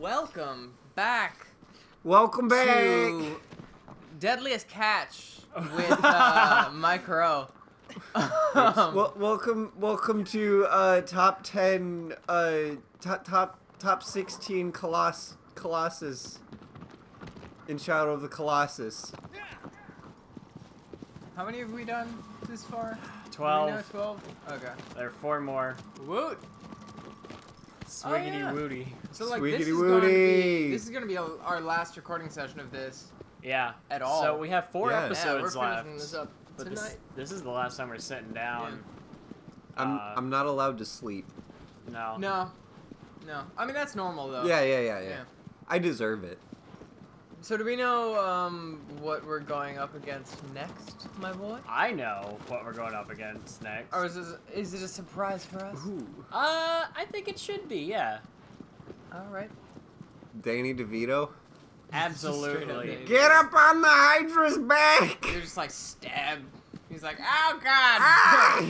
Welcome back Welcome back to Deadliest Catch with Mike Rowe. welcome to top 10 top 16 Colossus in Shadow of the Colossus. How many have we done this far? 12. Do we know 12? Okay. There are 4 more. Woot! Swiggity yeah. woody. So like Swiggity this woody. is gonna be our last recording session of this. Yeah. At all. So we have 4 Yeah. episodes we're left. finishing this up But tonight. this is the last time we're sitting down. I'm not allowed to sleep. No. No. I mean that's normal though. Yeah. I deserve it. So do we know what we're going up against next, my boy? I know what we're going up against next. Or is it a surprise for us? Ooh. I think it should be, yeah. All right. Danny DeVito. Absolutely. Straight up Get up on the Hydra's back! You're just like stabbed. He's like, oh god! Ah!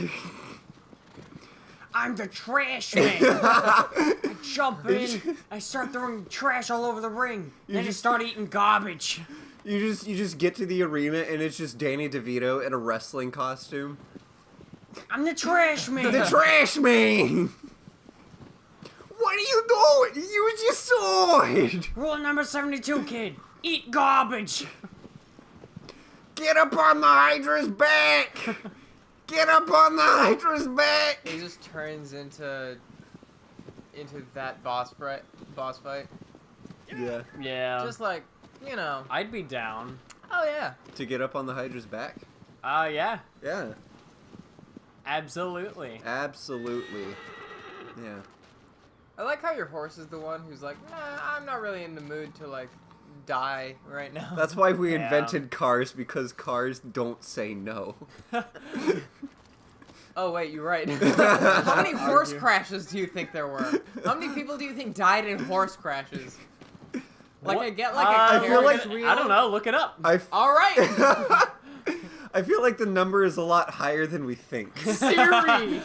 I'm the trash man. I jump in, I start throwing trash all over the ring, then I just- start eating garbage. You just get to the arena and it's just Danny DeVito in a wrestling costume. I'm the trash man. The trash man! What are you doing? Use your sword! Rule number 72, kid. Eat garbage. Get up on the Hydra's back! Get up on the Hydra's back! He just turns into that boss fight. Yeah. Yeah. Just like, you know. I'd be down. Oh yeah. To get up on the Hydra's back? Yeah. Yeah. Absolutely. Absolutely. Yeah. I like how your horse is the one who's like, nah, I'm not really in the mood to like die right now. That's why we Yeah. invented cars, because cars don't say no. Oh wait, you're right. How many horse Argue. crashes do you think there were? How many people do you think died in horse crashes? Like What? I get like a I feel like- carriage wheel. I don't know. Look it up. All right. I feel like the number is a lot higher than we think. Siri,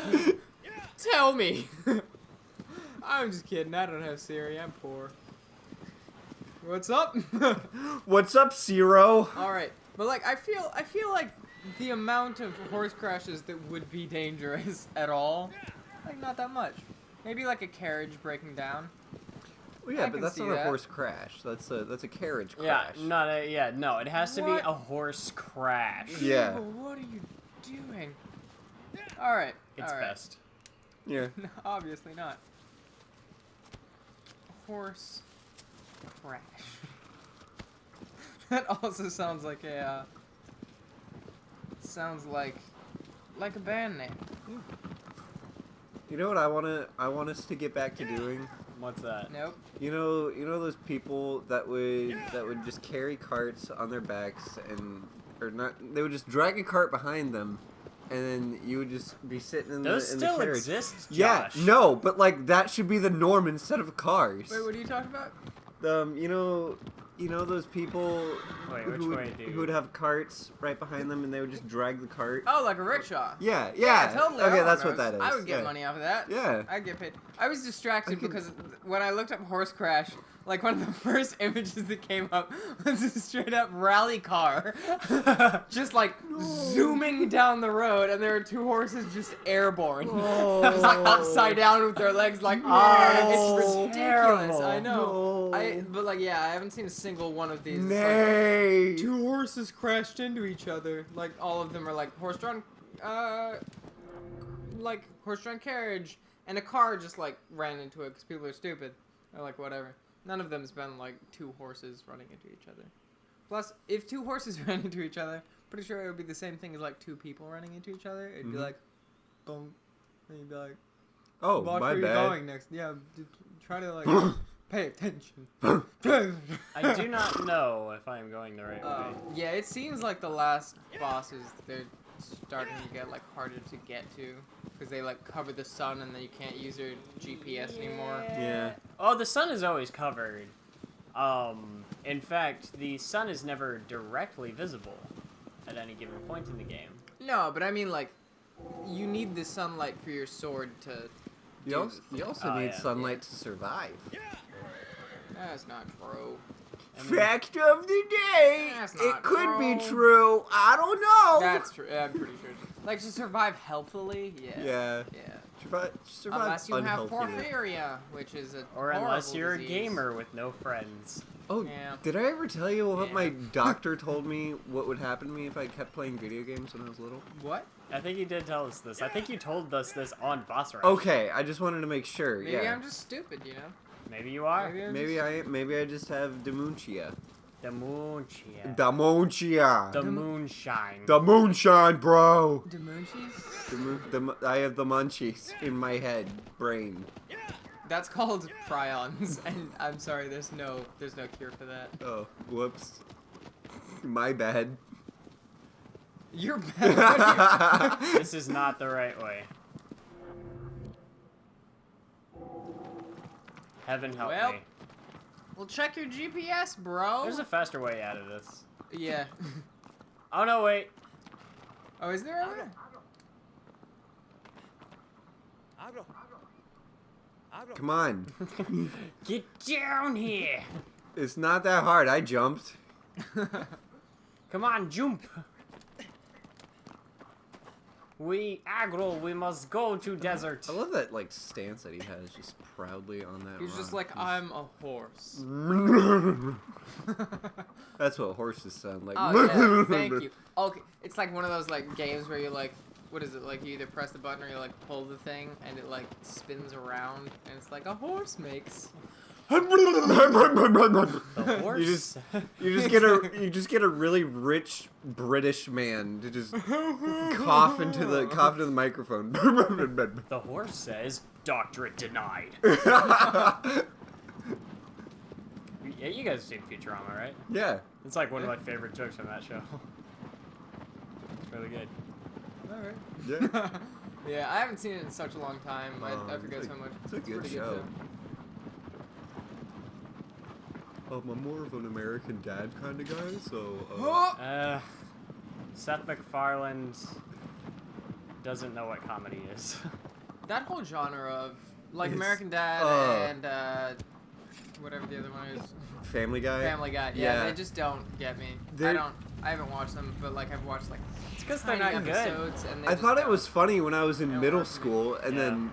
tell me. I'm just kidding. I don't have Siri. I'm poor. What's up? What's up, Zero? All right, but like I feel like the amount of horse crashes that would be dangerous at all, like not that much. Maybe like a carriage breaking down. Well, I yeah, but can that's see not a that. horse crash. That's a carriage Yeah, crash. no, it has to be What? a horse crash. Yeah. But what are you doing? All right. It's all right. best. Yeah. No, obviously not. Horse crash. That also sounds like a like a band name. You know what I want us to get back to doing? What's that? Nope. You know those people that would just carry carts on their backs they would just drag a cart behind them, and then you would just be sitting in Those the still carriage. exist, Yeah, Josh. no, but like that should be the norm instead of cars. Wait, what are you talking about? You know those people Wait, which way, dude? who would have carts right behind them and they would just drag the cart. Oh, like a rickshaw. Yeah. Totally. Okay, all that's those. what that is. I would get yeah. money off of that. Yeah. I'd get paid. I was distracted I could- because when I looked up horse crash, like one of the first images that came up was a straight up rally car, just like zooming down the road, and there were 2 horses just airborne, just like upside down with their legs like. Oh, it's ridiculous. terrible. I know. No. But like, yeah, I haven't seen a single one of these. It's Nay. like, 2 horses crashed into each other. Like all of them are like horse-drawn carriage, and a car just like ran into it because people are stupid or like whatever. None of them's been like 2 horses running into each other. Plus, if 2 horses ran into each other, pretty sure it would be the same thing as like 2 people running into each other. It'd be like, boom, and you'd be like, Oh, watch my where bad. you're going next. Yeah, try to like pay attention. I do not know if I'm going the right way. Yeah, it seems like the last bosses, they're starting to get like harder to get to because they like cover the sun and then you can't use your GPS anymore. Yeah. Oh, the sun is always covered. In fact, the sun is never directly visible at any given point in the game. No, but I mean like, you need the sunlight for your sword to. You also Oh, need yeah. sunlight to survive. That's not true. Fact of the day. That's It not could be true. true. I don't know. That's true. Yeah, I'm pretty sure. Like to survive healthily. Yeah. Yeah. Yeah. Survive Unless you have unhealthily. porphyria, which is a Or unless horrible you're disease. a gamer with no friends. Oh, Yeah. did I ever tell you what Yeah. my doctor told me what would happen to me if I kept playing video games when I was little? What? I think you did tell us this. I think you told us this on Boss Rush. Okay, I just wanted to make sure. Maybe yeah. I'm just stupid, you know? Maybe you are. I'm Maybe I just have dementia. The moonshine. Dementia. The moonshine. The moonshine, bro. The munchies? I have the munchies in my head, brain. That's called prions, and I'm sorry, there's no cure for that. Oh, whoops. My bad. You're bad. This is not the right way. Heaven help Well, me. Well, check your GPS, bro. There's a faster way out of this. Yeah. Oh no, wait. Oh, is there? Come on. Get down here. It's not that hard. I jumped. Come on, jump. We must go to desert. I love that like stance that he has, just proudly on that. He's just rock. like, I'm a horse. That's what horses sound like. Oh, yeah, thank you. Okay, it's like one of those like games where you like, what is it, like you either press the button or you like pull the thing and it like spins around and it's like a horse makes. The horse. You just get a really rich British man to just cough into the microphone. The horse says, "Doctorate denied." Yeah, you guys have seen Futurama, right? Yeah. It's like one of my favorite jokes from that show. It's really good. Alright. Yeah. Yeah, I haven't seen it in such a long time. I forget it's so much. It's a good pretty show. I'm more of an American Dad kind of guy, so. Seth MacFarlane doesn't know what comedy is. That whole genre of like It's, American Dad and whatever the other one is. Family Guy. Family Guy. Yeah, they just don't get me. I haven't watched them, but like I've watched like It's because they're tiny not good. episodes, and they I just thought it don't. was funny when I was in don't middle work for me. school, and Yeah. then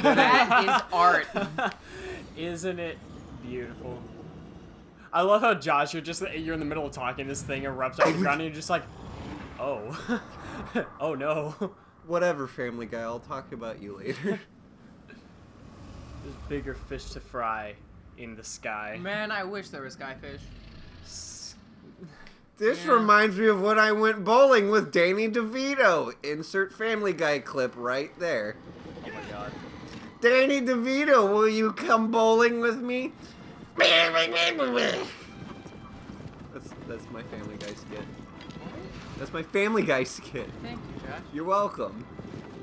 That is art. Isn't it beautiful? I love how Josh, you're in the middle of talking, this thing erupts off the ground, and you're just like, oh, oh no. whatever, Family Guy. I'll talk about you later. There's bigger fish to fry in the sky. Man, I wish there was skyfish. This Yeah. reminds me of when I went bowling with Danny DeVito. Insert Family Guy clip right there. Oh my god. Danny DeVito, will you come bowling with me? That's my Family Guy skit. That's my Family Guy skit. Thank you, Josh. You're welcome.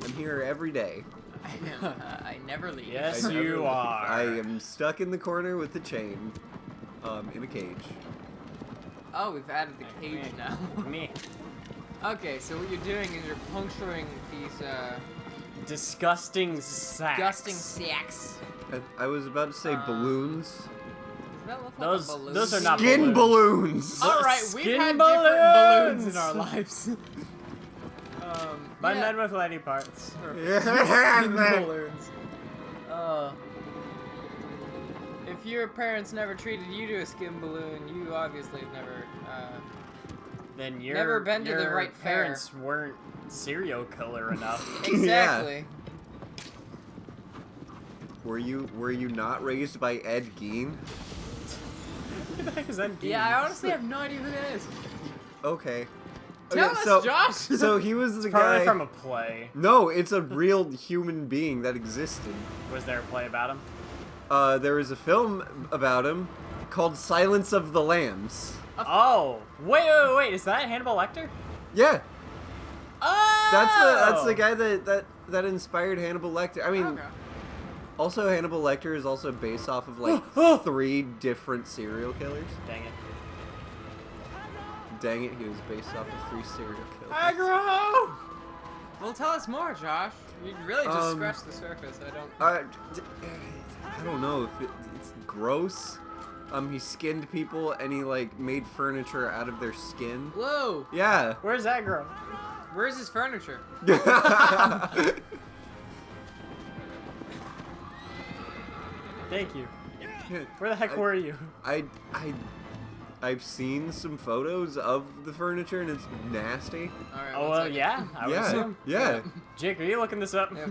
I'm here every day. I never leave. Yes, I never you leave. are. I am stuck in the corner with the chain, in a cage. Oh, we've added the cage now. Me. Okay, so what you're doing is you're puncturing these Disgusting sacks. disgusting sacks. I was about to say balloons. Does that look Those- like a balloon? those are not Skin balloons. balloons! All right, we've Skin had different balloons balloons. in our lives. But yeah. men with lady parts. Skin balloons. If your parents never treated you to a skin balloon, you obviously have never. Then your Never been to the your right fair. parents weren't serial killer enough. Exactly. Were you not raised by Ed Gein? Who the heck is that? Yeah, I honestly have no idea who that is. Okay. Tell Okay, us, Josh. So he was the Probably guy. from a play. No, it's a real human being that existed. Was there a play about him? There was a film about him called Silence of the Lambs. Oh, wait! Is that Hannibal Lecter? Yeah, Oh, that's the guy that inspired Hannibal Lecter. I mean, Okay. also Hannibal Lecter is also based off of like 3 different serial killers. Dang it! Dang it, he was based off of 3 serial killers. Aggro! Well, tell us more, Josh. You really just Um, scratched the surface. I don't. I don't know if it's gross. He skinned people and he like made furniture out of their skin. Whoa! Yeah. Where's that girl? Where's his furniture? Thank you. Where the heck were you? I've seen some photos of the furniture and it's nasty. All right. Oh, one well, second. yeah. I would Yeah. assume. Yeah. Jake, are you looking this up? Yep.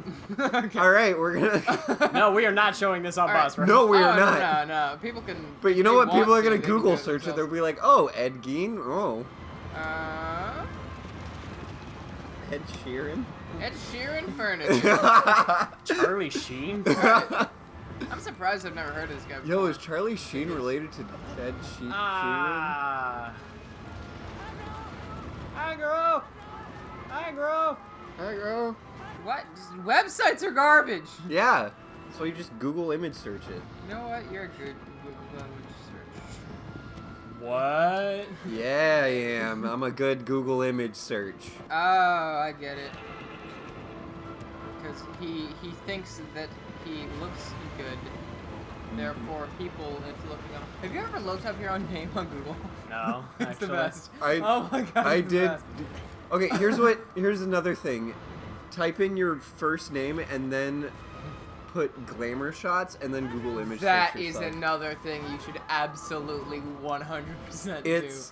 Okay. All right, we're gonna. No, we are not showing this on All right. bus, right? No, we are Oh, not. No. People can. But you know if what? they People are want gonna to, they can Google do search it. They'll themselves. be like, "Oh, Ed Gein. Oh, Ed Sheeran." Ed Sheeran furniture. Charlie Sheen? I'm surprised I've never heard of this guy before. Yo, is Charlie Sheen related to Ed Sheeran? Ah. Hi, girl. Hi, girl. Hi, girl. What? Just websites are garbage. Yeah. So you just Google image search it. You know what? You're a good Google image search. What? Yeah, I am. I'm a good Google image search. Oh, I get it. Because he thinks that he looks good. Therefore, people, if looking up. Have you ever looked up your own name on Google? No, It's actually. the best. I Oh my god. I it's the did. best. Okay, here's another thing. Type in your first name and then put glamour shots and then Google image That search is yourself. another thing you should absolutely 100%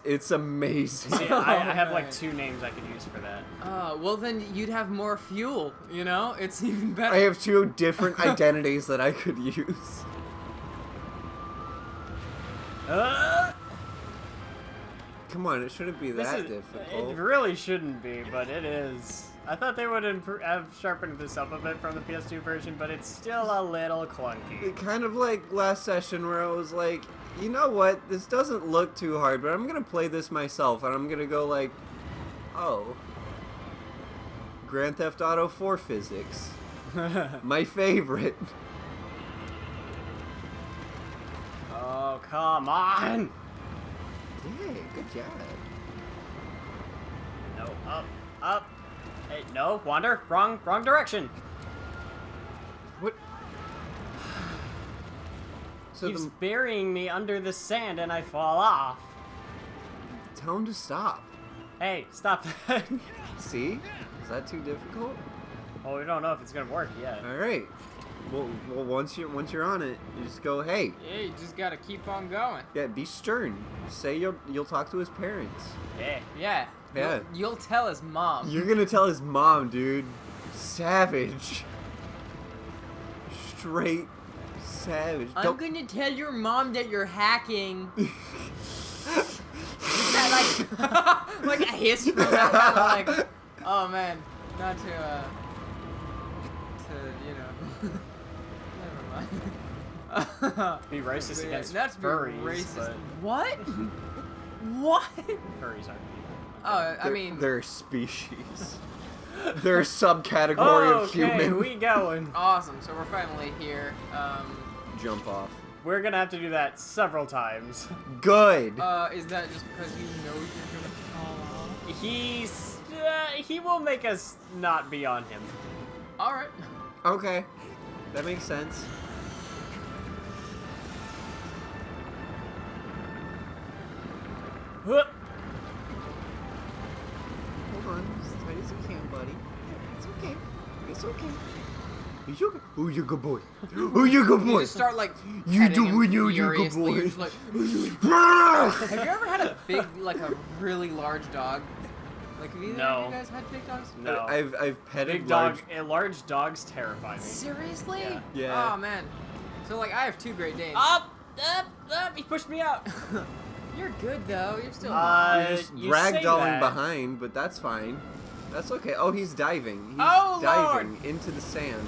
It's amazing. See, I have man. like 2 names I could use for that. do. Well then you'd have more fuel, you know? It's even better. I have 2 different identities that I could use. Come on, it shouldn't be This that is, difficult. it really shouldn't be, but it is. I thought they would have sharpened this up a bit from the PS2 version, but it's still a little clunky. Kind of like last session where I was like, you know what, this doesn't look too hard, but I'm gonna play this myself, and I'm gonna go like, oh, Grand Theft Auto 4 physics, my favorite. Oh, come on! Yeah, good job. No, up. Hey, no, wander, wrong direction. What? So Keeps burying me under the sand and I fall off. tell him to stop. Hey, stop that. See? Is that too difficult? Well, we don't know if it's gonna work yet. All right. Well, once you're on it, you just go, hey, Yeah, you just gotta keep on going. yeah, be stern. Say you'll talk to his parents. Hey, Yeah. Yeah. You'll tell his mom. You're gonna tell his mom, dude. Savage. Straight savage. I'm Don't- gonna tell your mom that you're hacking. Is that like a hiss from that? Like, oh man, not to you know. Never mind. be racist But yeah, against that's furries, racist. but What? What? furries aren't people. Oh, I mean, they're a species. They're a subcategory of Okay, human. we going. awesome. So we're finally here. Jump off. We're gonna have to do that several times. Good. Is that just because you know you're gonna fall off? He will make us not be on him. All right. Okay, that makes sense. Whoop. Hold on, as tight as you can, buddy. It's okay. It's okay. It's okay. Oh, you're a good boy. Oh, you're a good You boy. just start like You petting do him when you're a good furiously. boy. You're just like, have you ever had a big, like a really large dog? Like, have either of No. you guys had big dogs? No. I've petted Big large. large dogs terrify me. Seriously? Yeah. Yeah. Oh man. So like, I have 2 Great Danes. Up! He pushed me out. You're good though. You're still. You're just you say ragdolling that. behind, but that's fine. That's okay. Oh, he's diving. He's Oh, diving Lord. into the sand.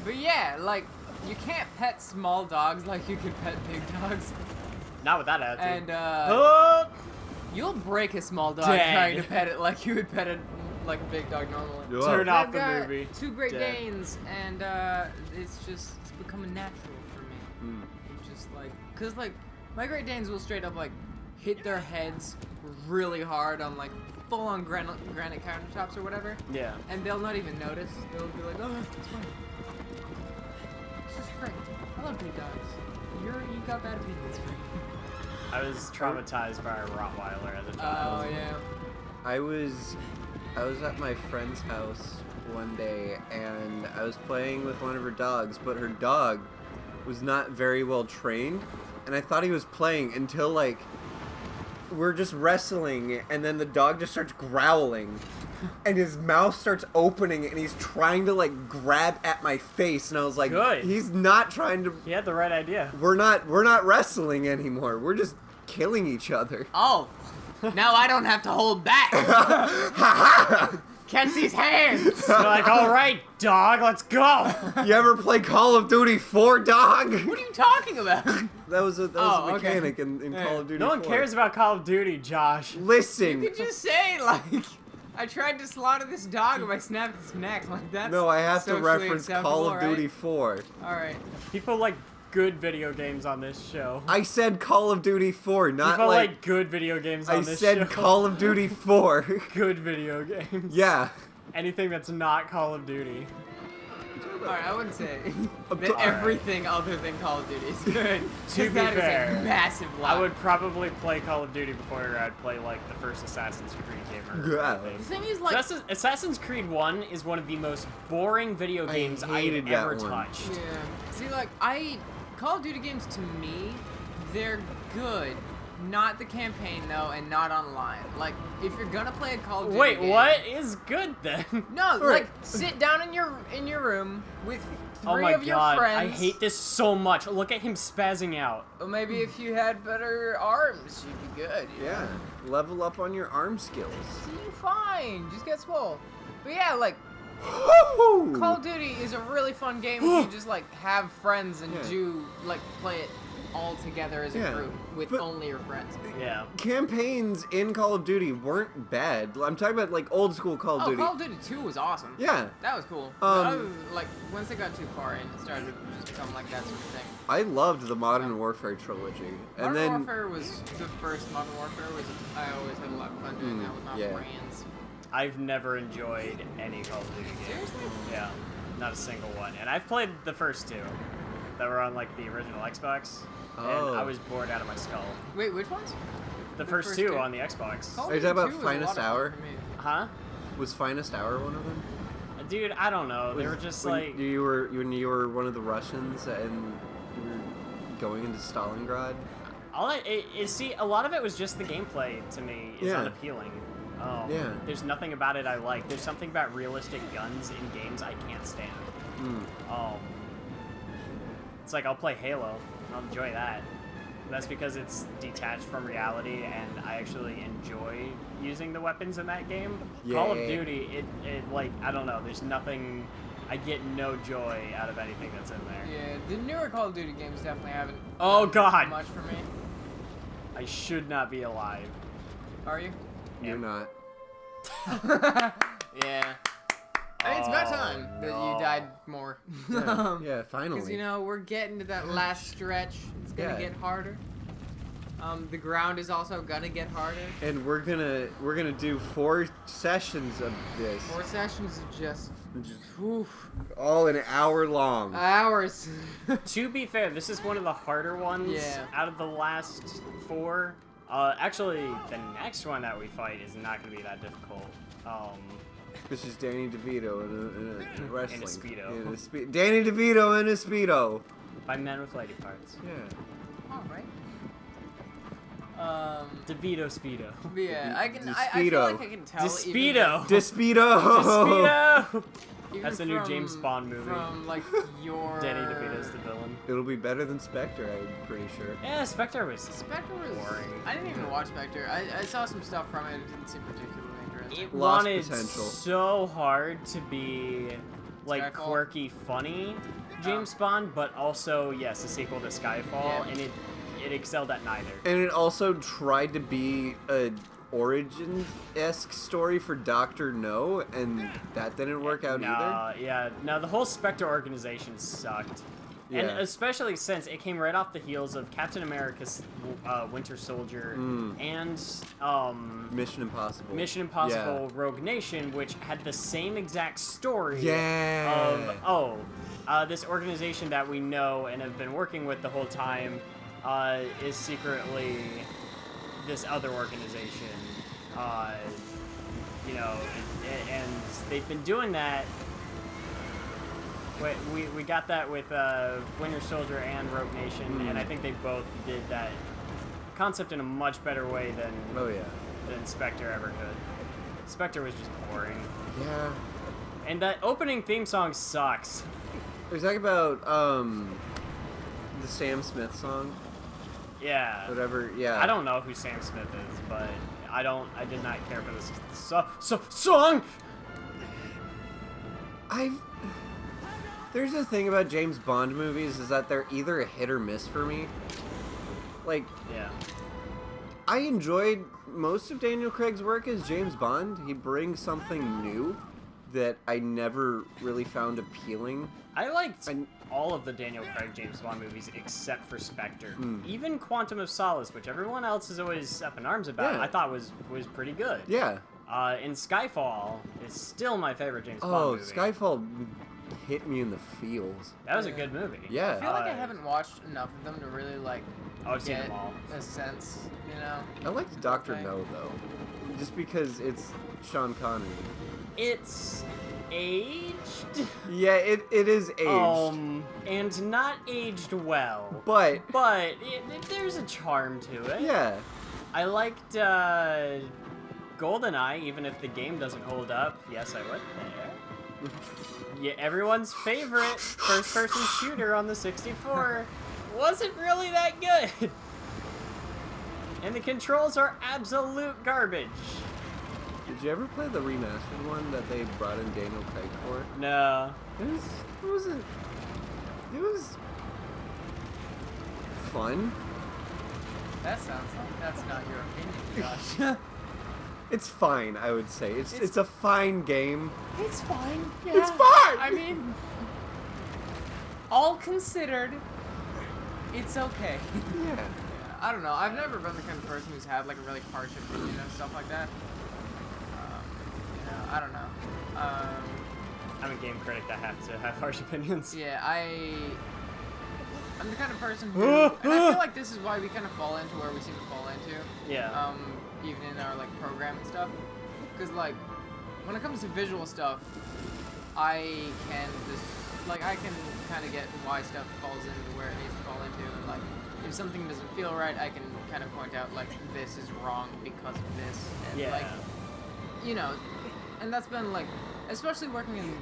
But yeah, like, you can't pet small dogs like you could pet big dogs. Not with that attitude. And Oh! you'll break a small dog Dead. trying to pet it like you would pet it like a big dog normally. Whoa. Turn off I've the got movie. 2 Great Dead. Danes, and it's becoming natural for me. Mm. It's just like, cause like my Great Danes will straight up like hit their heads really hard on like full-on granite countertops or whatever, Yeah. and they'll not even notice. They'll be like, oh, it's fine. It's just great. I love big dogs. You got bad opinions for me. I was traumatized by a Rottweiler as a child. Oh yeah. I was at my friend's house one day, and I was playing with one of her dogs, but her dog was not very well trained, and I thought he was playing until, like, we're just wrestling, and then the dog just starts growling, and his mouth starts opening, and he's trying to, like, grab at my face, and I was like, Good. He's not trying to... He had the right idea. We're not wrestling anymore. We're just killing each other. Oh, now I don't have to hold back. Catch these hands. You're like, all right, dog, let's go. You ever play Call of Duty 4, dog? What are you talking about? That was a Oh, okay. mechanic in Call of Duty No one 4. cares about Call of Duty, Josh. Listen. You could just say, like, I tried to slaughter this dog and I snapped its neck. Like, that's No, I have to socially reference Call of acceptable, Duty right? 4. Alright. People like good video games on this show. I said Call of Duty 4, not People like... like good video games on I this said show. Call of Duty 4. Good video games. Yeah. Anything that's not Call of Duty. Alright, I wouldn't say Alright. that everything other than Call of Duty is good. To 'cause be that is fair, a massive lie. I would probably play Call of Duty before I'd play like the first Assassin's Creed game. Or Yeah. anything. The thing is, like, Assassin's Creed 1 is one of the most boring video I games hated I've that ever one. touched. yeah. See, like, Call of Duty games to me, they're good. Not the campaign though, and not online. Like, if you're gonna play a Call of Duty Wait, game, what is good then? No, Right. like sit down in your room with Oh three my of your god, friends. I hate this so much. Look at him spazzing out. Well, maybe if you had better arms, you'd be good. You Yeah. know? Level up on your arm skills. See, fine. Just get swole. But yeah, like Woo! Call of Duty is a really fun game if you just like have friends and Yeah. do like play it all together as a Yeah, group with but- only your friends. Yeah. Campaigns in Call of Duty weren't bad. I'm talking about like old school Call of Oh, Duty. Call of Duty 2 was awesome. Yeah. That was cool. Like once they got too far in, it started to just become like that sort of thing. I loved the Modern Warfare trilogy. And Modern then Warfare was the first Modern Warfare. I always had a lot of fun doing that with my yeah. friends. I've never enjoyed any Call of Duty game. Seriously? Yeah. Not a single one. And I've played the first two that were on like the original Xbox. Oh. And I was bored out of my skull. Wait, which ones? The The first first two two? on the Xbox. Call of Are you Duty talking about 2 was a lot Finest of fun Hour? for me. Huh? was Finest Hour one of them? Dude, I don't know. They were just when like... when you were one of the Russians and you were going into Stalingrad. See, a lot of it was just the gameplay to me is Yeah. unappealing. Yeah. There's nothing about it I like. There's something about realistic guns in games I can't stand. It's like I'll play Halo. I'll enjoy that. That's because it's detached from reality and I actually enjoy using the weapons in that game. Call of Yeah. Duty, it like, I don't know, there's nothing, I get no joy out of anything that's in there. Yeah, the newer Call of Duty games definitely haven't Oh, done God. much for me. I should not be alive. Are you? You're not. Yeah. I mean, it's about Oh, time that no. you died more. Yeah, finally. Because, you know, we're getting to that last stretch. It's going to Yeah. get harder. The ground is also going to get harder. And we're gonna do 4 sessions of this. 4 sessions of just oof, All an hour long. hours. To be fair, this is one of the harder ones Yeah. out of the last 4. Actually, the next one that we fight is not going to be that difficult. This is Danny DeVito in a wrestling. In a Speedo. Danny DeVito in a Speedo. By men with lady parts. Yeah. All right. DeVito Speedo. Yeah, I can. The I feel Speedo. like I can tell. Despeedo. Despeedo. Speedo. Even That's the new James Bond movie. From like your. Danny DeVito's the villain. It'll be better than Spectre, I'm pretty sure. Yeah, Spectre was. Spectre was. boring. I didn't even watch Spectre. I saw some stuff from it. It didn't seem particularly interesting. It Lost wanted potential. so hard to be like Skyfall? quirky, funny James Bond, but also yes, a sequel to Skyfall, Yeah. and it excelled at neither. And it also tried to be a origin-esque story for Dr. No, and that didn't work out either. Yeah, no, the whole Spectre organization sucked. And Yeah. especially since it came right off the heels of Captain America's Winter Soldier and Mission Impossible. Mission Impossible Rogue Nation, which had the same exact story Yeah. of, this organization that we know and have been working with the whole time is secretly this other organization. You know, and they've been doing that. We got that with Winter Soldier and Rogue Nation, and I think they both did that concept in a much better way than Spectre ever could. Spectre was just boring. Yeah. And that opening theme song sucks. Are you talking about the Sam Smith song? Yeah. Whatever. Yeah. I don't know who Sam Smith is, but I did not care for this song. There's a thing about James Bond movies is that they're either a hit or miss for me. Like, Yeah. I enjoyed most of Daniel Craig's work as James Bond. He brings something new that I never really found appealing. I liked all of the Daniel Craig James Bond movies except for Spectre. Even Quantum of Solace, which everyone else is always up in arms about, Yeah. I thought was pretty good. Yeah. And Skyfall is still my favorite James Bond Oh, movie. Skyfall hit me in the feels. That was a good movie. Yeah. I feel like I haven't watched enough of them to really like I've seen get them all. a sense, you know. I liked Dr. Okay. No, though. Just because it's Sean Connery. It's aged. Yeah, it is aged. And not aged well. But, But there's a charm to it. yeah. I liked GoldenEye, even if the game doesn't hold up. Yes, I would there. Yeah, everyone's favorite first-person shooter on the 64 wasn't really that good. And the controls are absolute garbage. Did you ever play the remastered one that they brought in Daniel Craig for? No. It was fun. That sounds like that's not your opinion, Josh. It's fine, I would say. It's a fine game. It's fine. Yeah. It's fine! I mean, all considered, it's okay. Yeah. I don't know. I've never been the kind of person who's had like a really harsh opinion and stuff like that. You know, I don't know. I'm a game critic that have to have harsh opinions. Yeah, I'm the kind of person who, and I feel like this is why we kind of fall into where we seem to fall into. Yeah. Even in our like program and stuff, because like when it comes to visual stuff, I can kind of get why stuff falls into where it needs to fall into, and like if something doesn't feel right, I can kind of point out like this is wrong because of this, and Yeah. like you know, and that's been like especially working in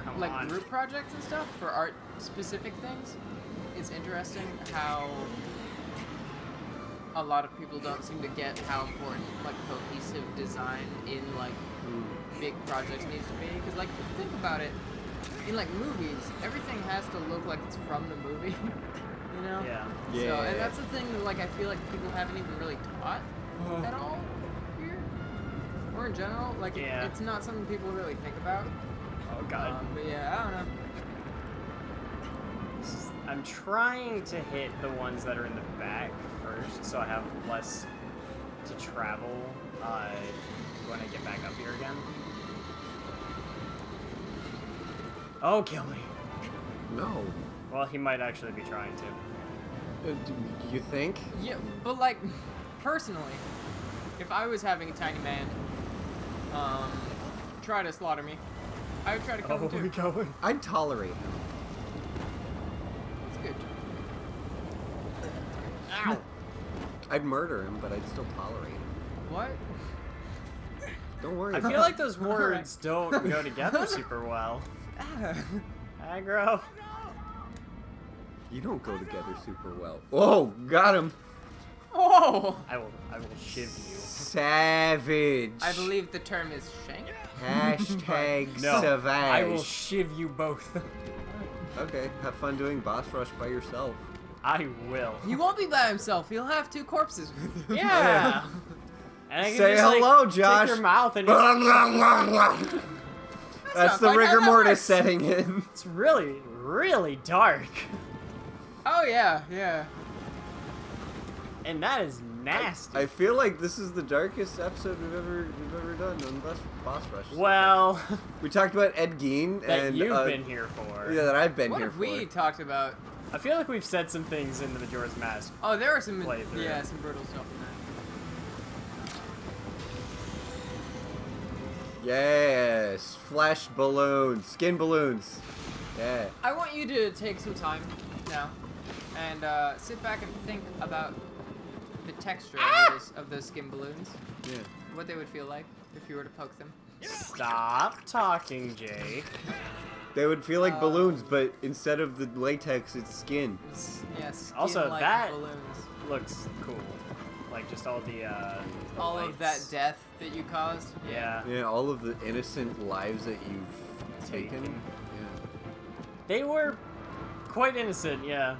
Come like on. group projects and stuff for art specific things. It's interesting how a lot of people don't seem to get how important like cohesive design in like big projects needs to be, because like think about it, in like movies everything has to look like it's from the movie. You know. Yeah. So, Yeah. and that's the thing that like I feel like people haven't even really taught at all here, or in general. Like Yeah. it's not something people really think about. Oh god. But yeah, I don't know. I'm trying to hit the ones that are in the back first, so I have less to travel when I get back up here again. Oh, kill me. No. Well, he might actually be trying to. You think? Yeah, but like personally, if I was having a tiny man try to slaughter me, I would try to kill him too. going? I'd tolerate him. It's good. Ow! I'd murder him, but I'd still tolerate him. What? Don't worry. I feel like those words don't go together super well. Aggro. You don't go together super well. Whoa, got him. Oh! I will shiv you. Savage. I believe the term is shank. Hashtag No, savage. I will shiv you both. Okay, have fun doing boss rush by yourself. I will. He won't be by himself. He'll have two corpses with him. Yeah. And I can Say just, like, hello, Josh. Take your mouth and That's not the quite how rigor that mortis works. setting in. it's really, really dark. Oh yeah, yeah. And that is nasty. I feel like this is the darkest episode we've ever done on Boss Rush. Well, We talked about Ed Gein that and you've been here for. yeah, that I've been What here have for. we talked about? I feel like we've said some things in the Majora's Mask. Oh, there are some Playthrough. yeah, some brutal stuff in Yes, flash balloons, skin balloons. Yeah. there. I want you to take some time now and sit back and think about the texture of those skin balloons. Yeah. What they would feel like if you were to poke them. Stop talking, Jake. They would feel like balloons, but instead of the latex, it's skin. Yes. Also, like that- balloons. Looks cool. Like just all the All of that lights. death that you caused. Yeah. Yeah, all of the innocent lives that you've taken. Taken. Yeah. They were quite innocent, yeah.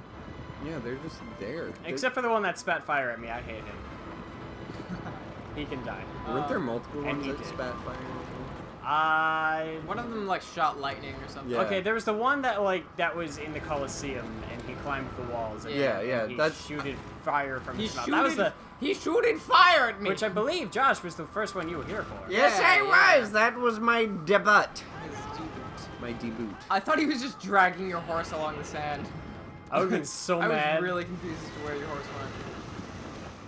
Yeah, they're just there. Except for the one that spat fire at me. I hate him. He can die. Weren't there multiple and ones he that did. spat fire? One of them like shot lightning or something. Yeah. Okay, there was the one that was in the Colosseum and he climbed the walls. And Yeah, and yeah, he that's- shooted fire from He his mouth. That was the shooting fire at me. which I believe Josh was the first one you were here for. Yes, Yeah, I yeah. was. That was my debut. His debut. My debut. I thought he was just dragging your horse along the sand. I would've been so I mad. was really confused as to where your horse went.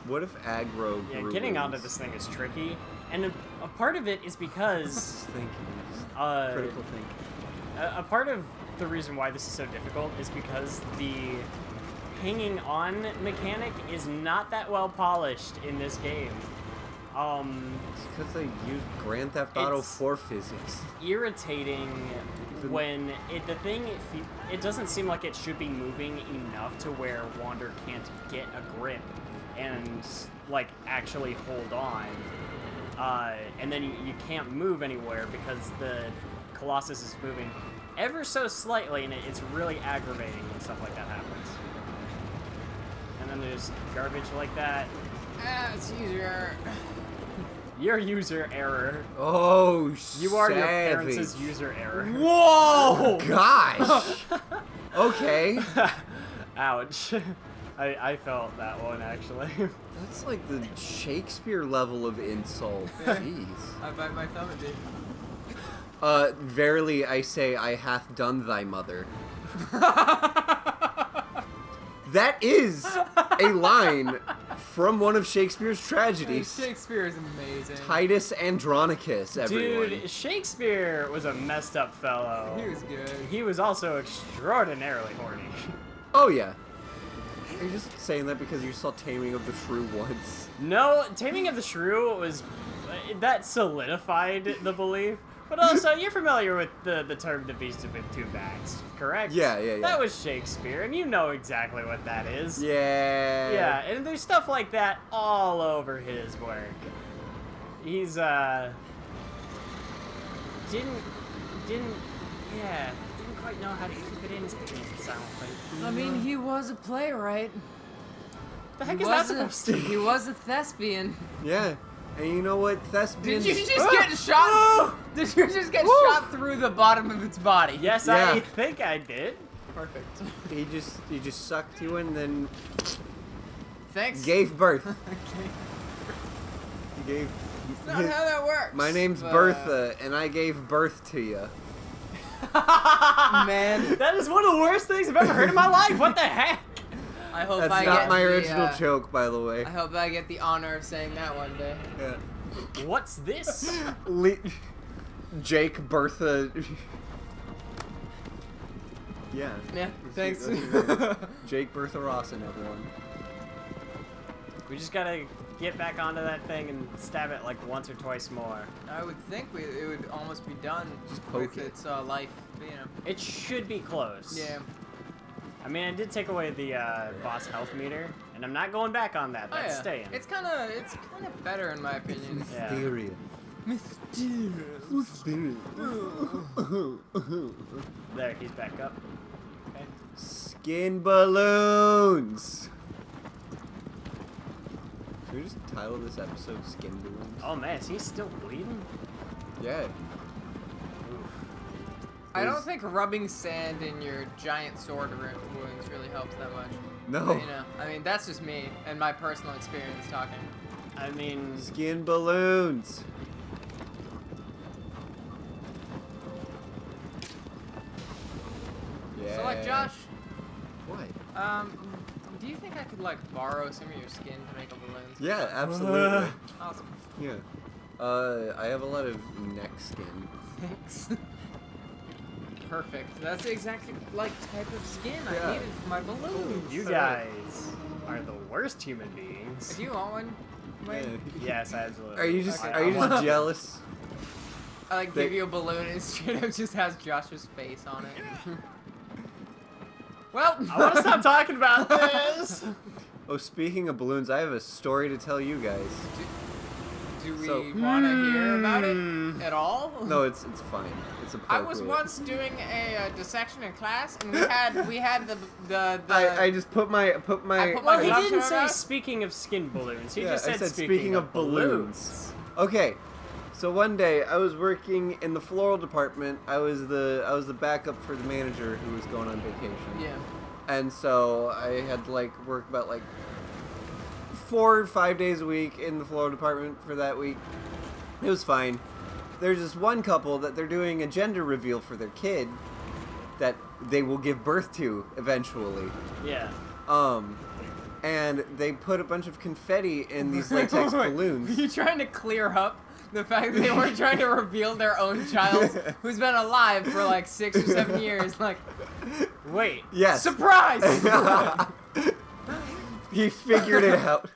What if aggro Yeah, grew getting onto wings? this thing is tricky, and a part of it is because Just thinking. Just uh, critical thinking. a part of the reason why this is so difficult is because the hanging on mechanic is not that well polished in this game. It's because they use Grand Theft Auto It's- 4 physics. Irritating when it doesn't seem like it should be moving enough to where Wander can't get a grip and like actually hold on, and then you can't move anywhere because the Colossus is moving ever so slightly, and it's really aggravating when stuff like that happens. And then there's garbage like that. Ah, it's user. Your user error. Oh, You are your savage. parents' user error. Whoa! Gosh. Okay. Ouch. I felt that one actually. That's like the Shakespeare level of insult. Jeez. I bite my thumb at you. Verily I say, I hath done thy mother. That is a line from one of Shakespeare's tragedies. Shakespeare is amazing. Titus Andronicus, everyone. Dude, Shakespeare was a messed up fellow. He was good. He was also extraordinarily horny. Oh, yeah. You're just saying that because you saw Taming of the Shrew once. No, Taming of the Shrew was... that solidified the belief. But also, you're familiar with the term the beast with two backs, correct? Yeah, yeah, yeah. That was Shakespeare, and you know exactly what that is. Yeah. Yeah, and there's stuff like that all over his work. He's, didn't quite know how to keep it in, sound like. I mean, he was a playwright. The heck He is that was supposed a, to He was a thespian. Yeah. And you know what? Thespians... Did you just get shot? Did you just get shot through the bottom of its body? Yes, Yeah. I think I did. Perfect. He just sucked you and then Thanks. gave birth. He gave... That's not how that works. My name's but, Bertha, and I gave birth to you. Man, That is one of the worst things I've ever heard in my life. What the heck? I hope That's I not get my the, original joke, by the way. I hope I get the honor of saying that one day. Yeah. What's this? Jake, Bertha... Yeah. Yeah, thanks. Jake, Bertha Rawson, everyone. We just gotta get back onto that thing and stab it like once or twice more. I would think it would almost be done Just poke with it. its life, you know. It should be close. Yeah. I mean, I did take away the boss health meter, and I'm not going back on that. Oh, That's yeah. staying. It's kind of better in my opinion. Yeah. Mysterious. Mysterious. There, he's back up. Okay. Skin balloons! Should we just title this episode Skin Balloons? Oh man, is he still bleeding? Yeah. I don't think rubbing sand in your giant sword wounds really helps that much. No. But, you know, I mean, that's just me and my personal experience talking. I mean, Skin balloons. Yeah. So, like, Josh, What? do you think I could, like, borrow some of your skin to make a balloons? Yeah, absolutely. Awesome. Yeah. I have a lot of neck skin. Thanks. Perfect. That's the exact, like, type of skin Yeah. I needed for my balloons. you guys are the worst human beings. If you want one, Wayne, Yes, absolutely. Are you just I want- jealous? I, like, They- give you a balloon and it straight up just has Josh's face on it. Well, I want to stop talking about this. Oh, speaking of balloons, I have a story to tell you guys. Do we So- want to hear about it at all? No, it's fine. It's appropriate. I was once doing a dissection in class, and we had the. I just put my I put Well, my he gloves didn't on say us. speaking of skin balloons. He Yeah, just I said, said speaking of balloons. Okay, so one day I was working in the floral department. I was the backup for the manager who was going on vacation. Yeah. And so I had to like work about like 4 or 5 days a week in the floral department for that week. It was fine. There's this one couple that they're doing a gender reveal for their kid that they will give birth to eventually. Yeah. And they put a bunch of confetti in these latex Wait, balloons. Are you trying to clear up the fact that they were trying to reveal their own child who's been alive for like 6 or 7 years? Like, Wait. Yes. surprise! He figured it out.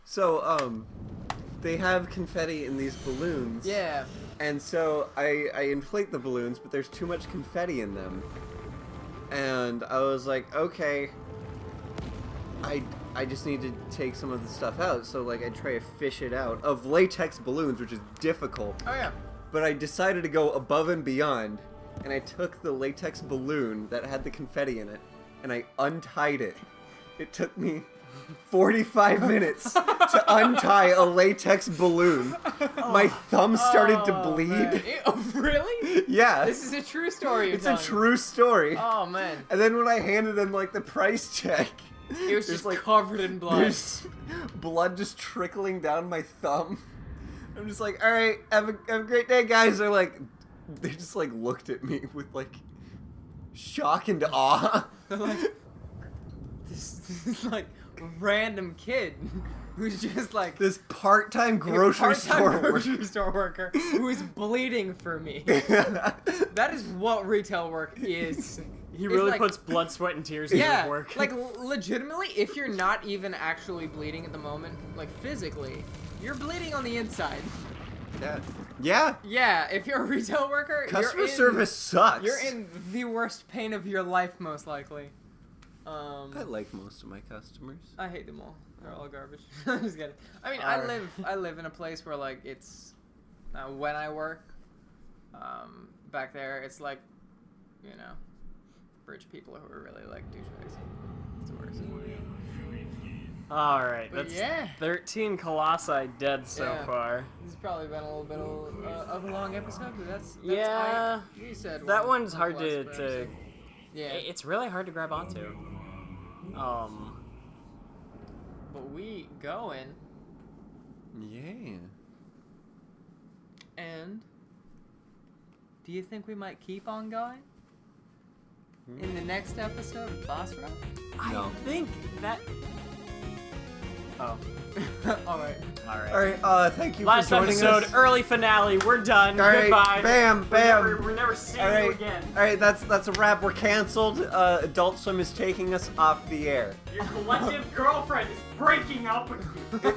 So, they have confetti in these balloons. Yeah. And so I inflate the balloons, but there's too much confetti in them. And I was like, okay, I just need to take some of the stuff out. So like I try to fish it out of latex balloons, which is difficult. Oh yeah. But I decided to go above and beyond, and I took the latex balloon that had the confetti in it, and I untied it. It took me 45 minutes to untie a latex balloon. My thumb started to Oh, bleed. man. Oh, really? Yeah. This is a true story. You're It's a telling. true story. Oh man. And then when I handed him like the price check, It was there's, just covered in blood. there's blood just trickling down my thumb. I'm just like, all right, have a great day, guys. They just like looked at me with like shock and awe. They're like, this like random kid who's just like This part-time grocery part-time store worker. grocery store worker who is bleeding for me. That is what retail work is. He It's really like- puts blood, sweat, and tears into Yeah, his work. like legitimately, if you're not even actually bleeding at the moment, like physically, you're bleeding on the inside. Yeah. Yeah, if you're a retail worker, Customer you're in, service sucks. You're in the worst pain of your life, most likely. I like most of my customers. I hate them all. They're all garbage. I'm just kidding. I mean, Alright. I live in a place where like it's when I work back there, it's like, you know, rich people who are really like douchebags. It's the worst. All right, But that's yeah. 13 Colossi dead so Yeah. far. This has probably been a little bit of a long episode, but that's Yeah, you said that one one's hard plus to, per to. episode. Yeah, It's really hard to grab onto. but we going, Yeah. and do you think we might keep on going in the next episode of Boss Rush? No. I think that. Oh, All right. all right. All right. Thank you Last for joining episode, us. early finale. We're done. All right, Goodbye. bam, bam. We're never seeing All you right. again. All right. That's a wrap. We're canceled. Adult Swim is taking us off the air. Your collective girlfriend is breaking up with you.